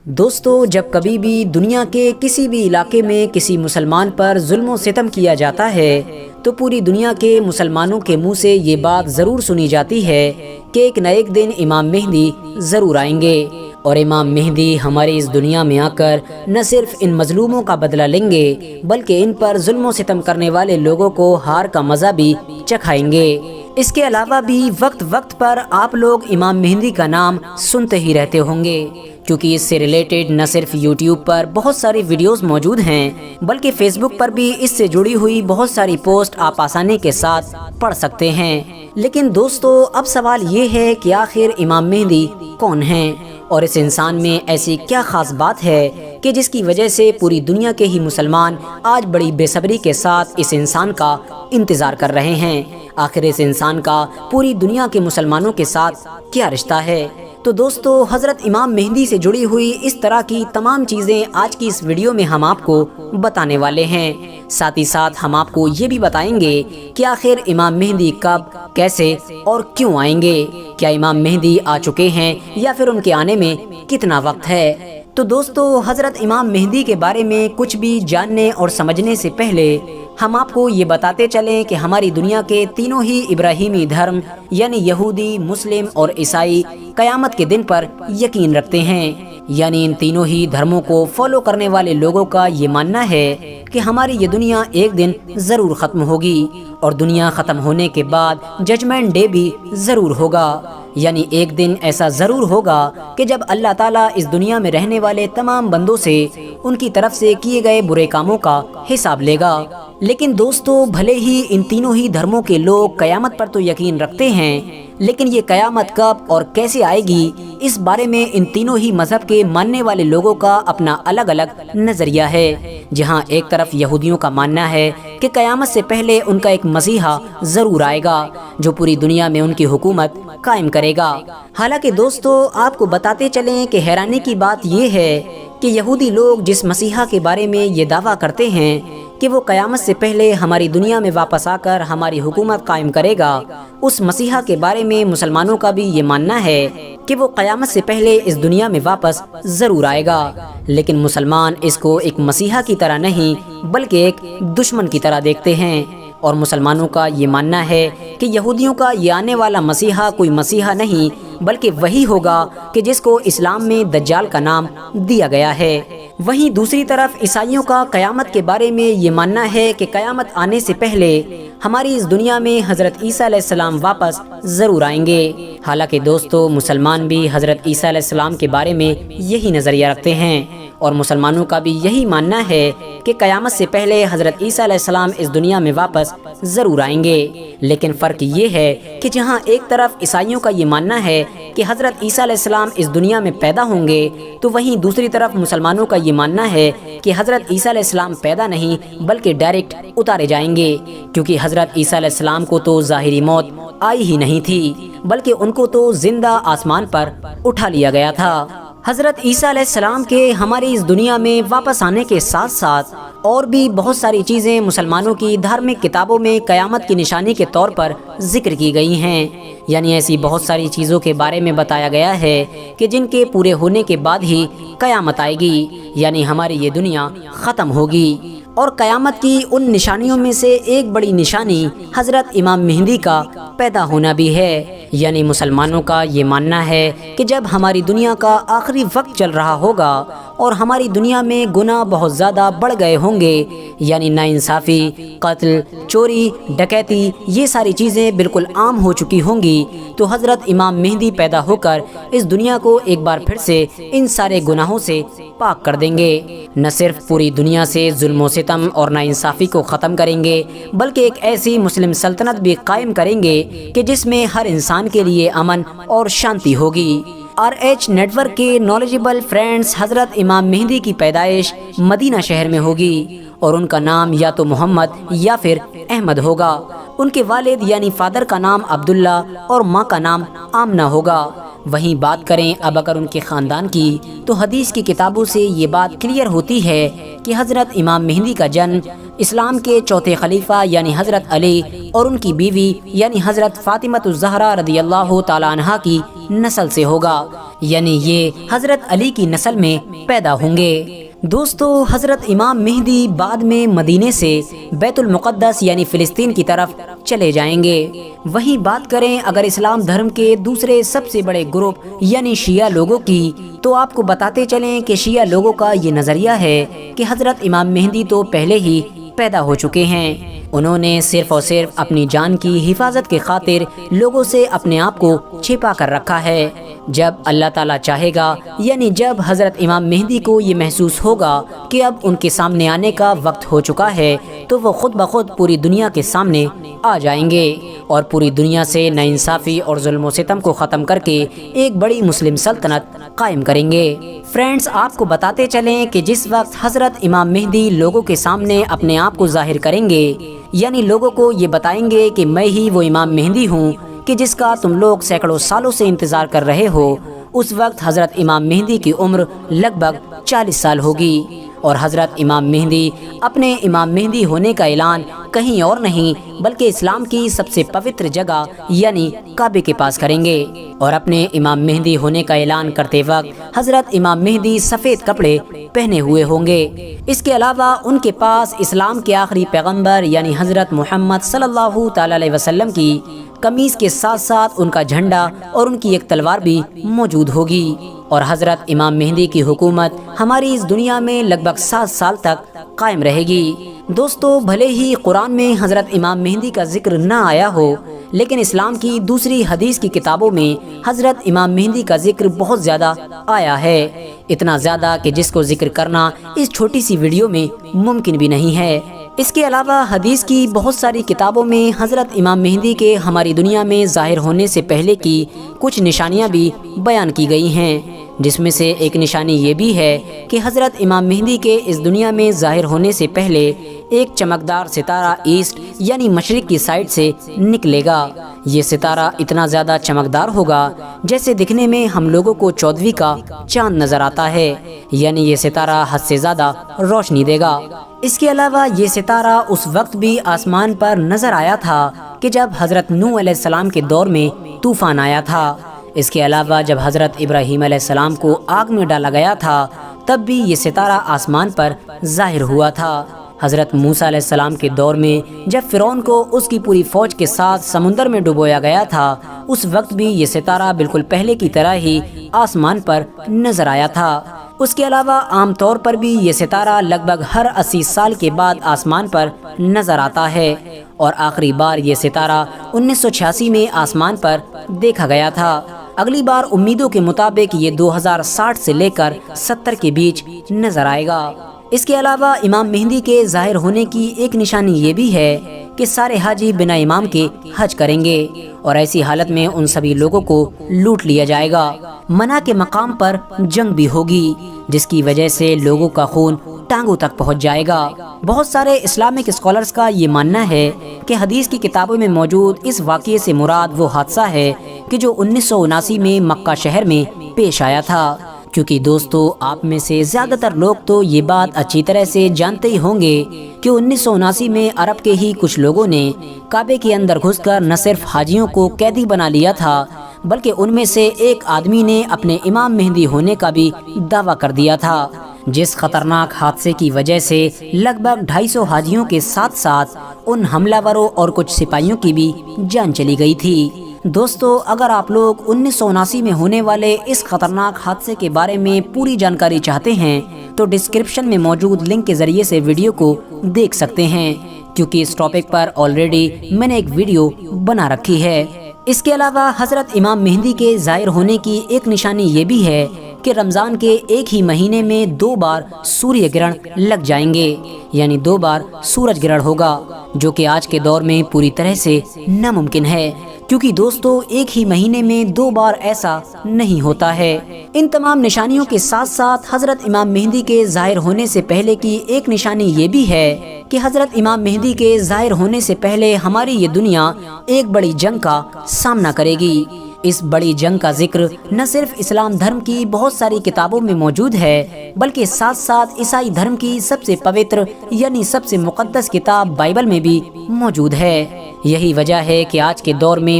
دوستو، جب کبھی بھی دنیا کے کسی بھی علاقے میں کسی مسلمان پر ظلم و ستم کیا جاتا ہے تو پوری دنیا کے مسلمانوں کے منہ سے یہ بات ضرور سنی جاتی ہے کہ ایک نہ ایک دن امام مہدی ضرور آئیں گے، اور امام مہدی ہماری اس دنیا میں آ کر نہ صرف ان مظلوموں کا بدلہ لیں گے بلکہ ان پر ظلم و ستم کرنے والے لوگوں کو ہار کا مزہ بھی چکھائیں گے۔ اس کے علاوہ بھی وقت وقت پر آپ لوگ امام مہدی کا نام سنتے ہی رہتے ہوں گے، کیونکہ اس سے ریلیٹڈ نہ صرف یوٹیوب پر بہت ساری ویڈیوز موجود ہیں بلکہ فیس بک پر بھی اس سے جڑی ہوئی بہت ساری پوسٹ آپ آسانی کے ساتھ پڑھ سکتے ہیں۔ لیکن دوستو، اب سوال یہ ہے کہ آخر امام مہدی کون ہیں، اور اس انسان میں ایسی کیا خاص بات ہے کہ جس کی وجہ سے پوری دنیا کے ہی مسلمان آج بڑی بے صبری کے ساتھ اس انسان کا انتظار کر رہے ہیں۔ آخر اس انسان کا پوری دنیا کے مسلمانوں کے ساتھ کیا رشتہ ہے؟ تو دوستو، حضرت امام مہدی سے جڑی ہوئی اس طرح کی تمام چیزیں آج کی اس ویڈیو میں ہم آپ کو بتانے والے ہیں۔ ساتھ ہی ساتھ ہم آپ کو یہ بھی بتائیں گے کہ آخر امام مہدی کب، کیسے اور کیوں آئیں گے، کیا امام مہدی آ چکے ہیں یا پھر ان کے آنے میں کتنا وقت ہے۔ تو دوستو، حضرت امام مہدی کے بارے میں کچھ بھی جاننے اور سمجھنے سے پہلے ہم آپ کو یہ بتاتے چلیں کہ ہماری دنیا کے تینوں ہی ابراہیمی دھرم یعنی یہودی، مسلم اور عیسائی قیامت کے دن پر یقین رکھتے ہیں۔ یعنی ان تینوں ہی دھرموں کو فالو کرنے والے لوگوں کا یہ ماننا ہے کہ ہماری یہ دنیا ایک دن ضرور ختم ہوگی، اور دنیا ختم ہونے کے بعد ججمنٹ ڈے بھی ضرور ہوگا۔ یعنی ایک دن ایسا ضرور ہوگا کہ جب اللہ تعالیٰ اس دنیا میں رہنے والے تمام بندوں سے ان کی طرف سے کیے گئے برے کاموں کا حساب لے گا۔ لیکن دوستو، بھلے ہی ان تینوں ہی دھرموں کے لوگ قیامت پر تو یقین رکھتے ہیں، لیکن یہ قیامت کب اور کیسے آئے گی، اس بارے میں ان تینوں ہی مذہب کے ماننے والے لوگوں کا اپنا الگ الگ نظریہ ہے۔ جہاں ایک طرف یہودیوں کا ماننا ہے کہ قیامت سے پہلے ان کا ایک مسیحا ضرور آئے گا جو پوری دنیا میں ان کی حکومت قائم کرے گا۔ حالانکہ دوستو، آپ کو بتاتے چلیں کہ حیرانی کی بات یہ ہے کہ یہودی لوگ جس مسیحا کے بارے میں یہ دعویٰ کرتے ہیں کہ وہ قیامت سے پہلے ہماری دنیا میں واپس آ کر ہماری حکومت قائم کرے گا، اس مسیحا کے بارے میں مسلمانوں کا بھی یہ ماننا ہے کہ وہ قیامت سے پہلے اس دنیا میں واپس ضرور آئے گا۔ لیکن مسلمان اس کو ایک مسیحا کی طرح نہیں بلکہ ایک دشمن کی طرح دیکھتے ہیں، اور مسلمانوں کا یہ ماننا ہے کہ یہودیوں کا یہ آنے والا مسیحا کوئی مسیحا نہیں بلکہ وہی ہوگا کہ جس کو اسلام میں دجال کا نام دیا گیا ہے۔ وہیں دوسری طرف عیسائیوں کا قیامت کے بارے میں یہ ماننا ہے کہ قیامت آنے سے پہلے ہماری اس دنیا میں حضرت عیسیٰ علیہ السلام واپس ضرور آئیں گے۔ حالانکہ دوستو، مسلمان بھی حضرت عیسیٰ علیہ السلام کے بارے میں یہی نظریہ رکھتے ہیں، اور مسلمانوں کا بھی یہی ماننا ہے کہ قیامت سے پہلے حضرت عیسیٰ علیہ السلام اس دنیا میں واپس ضرور آئیں گے۔ لیکن فرق یہ ہے کہ جہاں ایک طرف عیسائیوں کا یہ ماننا ہے کہ حضرت عیسیٰ علیہ السلام اس دنیا میں پیدا ہوں گے، تو وہیں دوسری طرف مسلمانوں کا یہ ماننا ہے کہ حضرت عیسیٰ علیہ السلام پیدا نہیں بلکہ ڈائریکٹ اتارے جائیں گے، کیونکہ حضرت عیسیٰ علیہ السلام کو تو ظاہری موت آئی ہی نہیں تھی بلکہ ان کو تو زندہ آسمان پر اٹھا لیا گیا تھا۔ حضرت عیسیٰ علیہ السلام کے ہماری اس دنیا میں واپس آنے کے ساتھ ساتھ اور بھی بہت ساری چیزیں مسلمانوں کی دھارمک کتابوں میں قیامت کی نشانی کے طور پر ذکر کی گئی ہیں۔ یعنی ایسی بہت ساری چیزوں کے بارے میں بتایا گیا ہے کہ جن کے پورے ہونے کے بعد ہی قیامت آئے گی، یعنی ہماری یہ دنیا ختم ہوگی۔ اور قیامت کی ان نشانیوں میں سے ایک بڑی نشانی حضرت امام مہدی کا پیدا ہونا بھی ہے۔ یعنی مسلمانوں کا یہ ماننا ہے کہ جب ہماری دنیا کا آخری وقت چل رہا ہوگا اور ہماری دنیا میں گناہ بہت زیادہ بڑھ گئے ہوں گے، یعنی ناانصافی، قتل، چوری، ڈکیتی، یہ ساری چیزیں بالکل عام ہو چکی ہوں گی، تو حضرت امام مہدی پیدا ہو کر اس دنیا کو ایک بار پھر سے ان سارے گناہوں سے پاک کر دیں گے۔ نہ صرف پوری دنیا سے ظلم و ستم اور ناانصافی کو ختم کریں گے بلکہ ایک ایسی مسلم سلطنت بھی قائم کریں گے کہ جس میں ہر انسان کے لیے امن اور شانتی ہوگی۔ RH نیٹ ورک کے نالجبل فرینڈز، حضرت امام مہدی کی پیدائش مدینہ شہر میں ہوگی، اور ان کا نام یا تو محمد یا پھر احمد ہوگا۔ ان کے والد یعنی فادر کا نام عبداللہ اور ماں کا نام آمنہ ہوگا۔ وہیں بات کریں اب اگر ان کے خاندان کی، تو حدیث کی کتابوں سے یہ بات کلیئر ہوتی ہے کہ حضرت امام مہدی کا جنم اسلام کے چوتھے خلیفہ یعنی حضرت علی اور ان کی بیوی یعنی حضرت فاطمہ الزہرا رضی اللہ تعالی عنہا کی نسل سے ہوگا۔ یعنی یہ حضرت علی کی نسل میں پیدا ہوں گے۔ دوستو، حضرت امام مہدی بعد میں مدینے سے بیت المقدس یعنی فلسطین کی طرف چلے جائیں گے۔ وہیں بات کریں اگر اسلام دھرم کے دوسرے سب سے بڑے گروپ یعنی شیعہ لوگوں کی، تو آپ کو بتاتے چلیں کہ شیعہ لوگوں کا یہ نظریہ ہے کہ حضرت امام مہدی تو پہلے ہی پیدا ہو چکے ہیں۔ انہوں نے صرف اور صرف اپنی جان کی حفاظت کے خاطر لوگوں سے اپنے آپ کو چھپا کر رکھا ہے۔ جب اللہ تعالیٰ چاہے گا، یعنی جب حضرت امام مہدی کو یہ محسوس ہوگا کہ اب ان کے سامنے آنے کا وقت ہو چکا ہے، تو وہ خود بخود پوری دنیا کے سامنے آ جائیں گے اور پوری دنیا سے ناانصافی اور ظلم و ستم کو ختم کر کے ایک بڑی مسلم سلطنت قائم کریں گے۔ فرینڈز، آپ کو بتاتے چلیں کہ جس وقت حضرت امام مہدی لوگوں کے سامنے اپنے آپ کو ظاہر کریں گے، یعنی لوگوں کو یہ بتائیں گے کہ میں ہی وہ امام مہدی ہوں کہ جس کا تم لوگ سینکڑوں سالوں سے انتظار کر رہے ہو، اس وقت حضرت امام مہدی کی عمر لگ بھگ 40 سال ہوگی، اور حضرت امام مہدی اپنے امام مہدی ہونے کا اعلان کہیں اور نہیں بلکہ اسلام کی سب سے پوتر جگہ یعنی کعبے کے پاس کریں گے۔ اور اپنے امام مہدی ہونے کا اعلان کرتے وقت حضرت امام مہدی سفید کپڑے پہنے ہوئے ہوں گے۔ اس کے علاوہ ان کے پاس اسلام کے آخری پیغمبر یعنی حضرت محمد صلی اللہ تعالی علیہ وسلم کی قمیص کے ساتھ ساتھ ان کا جھنڈا اور ان کی ایک تلوار بھی موجود ہوگی، اور حضرت امام مہدی کی حکومت ہماری اس دنیا میں لگ بھگ 7 سال تک قائم رہے گی۔ دوستو، بھلے ہی قرآن میں حضرت امام مہدی کا ذکر نہ آیا ہو، لیکن اسلام کی دوسری حدیث کی کتابوں میں حضرت امام مہدی کا ذکر بہت زیادہ آیا ہے، اتنا زیادہ کہ جس کو ذکر کرنا اس چھوٹی سی ویڈیو میں ممکن بھی نہیں ہے۔ اس کے علاوہ حدیث کی بہت ساری کتابوں میں حضرت امام مہدی کے ہماری دنیا میں ظاہر ہونے سے پہلے کی کچھ نشانیاں بھی بیان کی گئی ہیں، جس میں سے ایک نشانی یہ بھی ہے کہ حضرت امام مہدی کے اس دنیا میں ظاہر ہونے سے پہلے ایک چمکدار ستارہ ایسٹ یعنی مشرق کی سائڈ سے نکلے گا۔ یہ ستارہ اتنا زیادہ چمکدار ہوگا جیسے دکھنے میں ہم لوگوں کو 14ویں کا چاند نظر آتا ہے، یعنی یہ ستارہ حد سے زیادہ روشنی دے گا۔ اس کے علاوہ یہ ستارہ اس وقت بھی آسمان پر نظر آیا تھا کہ جب حضرت نوح علیہ السلام کے دور میں طوفان آیا تھا۔ اس کے علاوہ جب حضرت ابراہیم علیہ السلام کو آگ میں ڈالا گیا تھا، تب بھی یہ ستارہ آسمان پر ظاہر ہوا تھا۔ حضرت موسیٰ علیہ السلام کے دور میں جب فرعون کو اس کی پوری فوج کے ساتھ سمندر میں ڈبویا گیا تھا، اس وقت بھی یہ ستارہ بالکل پہلے کی طرح ہی آسمان پر نظر آیا تھا۔ اس کے علاوہ عام طور پر بھی یہ ستارہ لگ بھگ ہر 80 سال کے بعد آسمان پر نظر آتا ہے، اور آخری بار یہ ستارہ 1986 میں آسمان پر دیکھا گیا تھا۔ اگلی بار امیدوں کے مطابق یہ 2060 سے لے کر 70 کے بیچ نظر آئے گا۔ اس کے علاوہ امام مہدی کے ظاہر ہونے کی ایک نشانی یہ بھی ہے کہ سارے حاجی بنا امام کے حج کریں گے، اور ایسی حالت میں ان سبھی لوگوں کو لوٹ لیا جائے گا۔ منع کے مقام پر جنگ بھی ہوگی، جس کی وجہ سے لوگوں کا خون ٹانگوں تک پہنچ جائے گا۔ بہت سارے اسلامک اسکالرز کا یہ ماننا ہے کہ حدیث کی کتابوں میں موجود اس واقعے سے مراد وہ حادثہ ہے کہ جو 1979 میں مکہ شہر میں پیش آیا تھا، کیونکہ دوستو آپ میں سے زیادہ تر لوگ تو یہ بات اچھی طرح سے جانتے ہی ہوں گے کہ 1979 میں عرب کے ہی کچھ لوگوں نے کعبے کے اندر گھس کر نہ صرف حاجیوں کو قیدی بنا لیا تھا، بلکہ ان میں سے ایک آدمی نے اپنے امام مہدی ہونے کا بھی دعویٰ کر دیا تھا، جس خطرناک حادثے کی وجہ سے لگ بھگ 250 حاجیوں کے ساتھ ساتھ ان حملہ وروں اور کچھ سپاہیوں کی بھی جان چلی گئی تھی۔ دوستو، اگر آپ لوگ 1979 میں ہونے والے اس خطرناک حادثے کے بارے میں پوری جانکاری چاہتے ہیں تو ڈسکرپشن میں موجود لنک کے ذریعے سے ویڈیو کو دیکھ سکتے ہیں، کیونکہ اس ٹاپک پر آلریڈی میں نے ایک ویڈیو بنا رکھی ہے۔ اس کے علاوہ حضرت امام مہدی کے ظاہر ہونے کی ایک نشانی یہ بھی ہے کہ رمضان کے ایک ہی مہینے میں 2 بار سوریہ گرہن لگ جائیں گے، یعنی 2 بار سورج گرہن ہوگا، جو کہ آج کے دور میں پوری طرح سے ناممکن ہے، کیونکہ دوستو ایک ہی مہینے میں 2 بار ایسا نہیں ہوتا ہے۔ ان تمام نشانیوں کے ساتھ ساتھ حضرت امام مہدی کے ظاہر ہونے سے پہلے کی ایک نشانی یہ بھی ہے کہ حضرت امام مہدی کے ظاہر ہونے سے پہلے ہماری یہ دنیا ایک بڑی جنگ کا سامنا کرے گی۔ اس بڑی جنگ کا ذکر نہ صرف اسلام دھرم کی بہت ساری کتابوں میں موجود ہے، بلکہ ساتھ ساتھ عیسائی دھرم کی سب سے پوتر یعنی سب سے مقدس کتاب بائبل میں بھی موجود ہے۔ یہی وجہ ہے کہ آج کے دور میں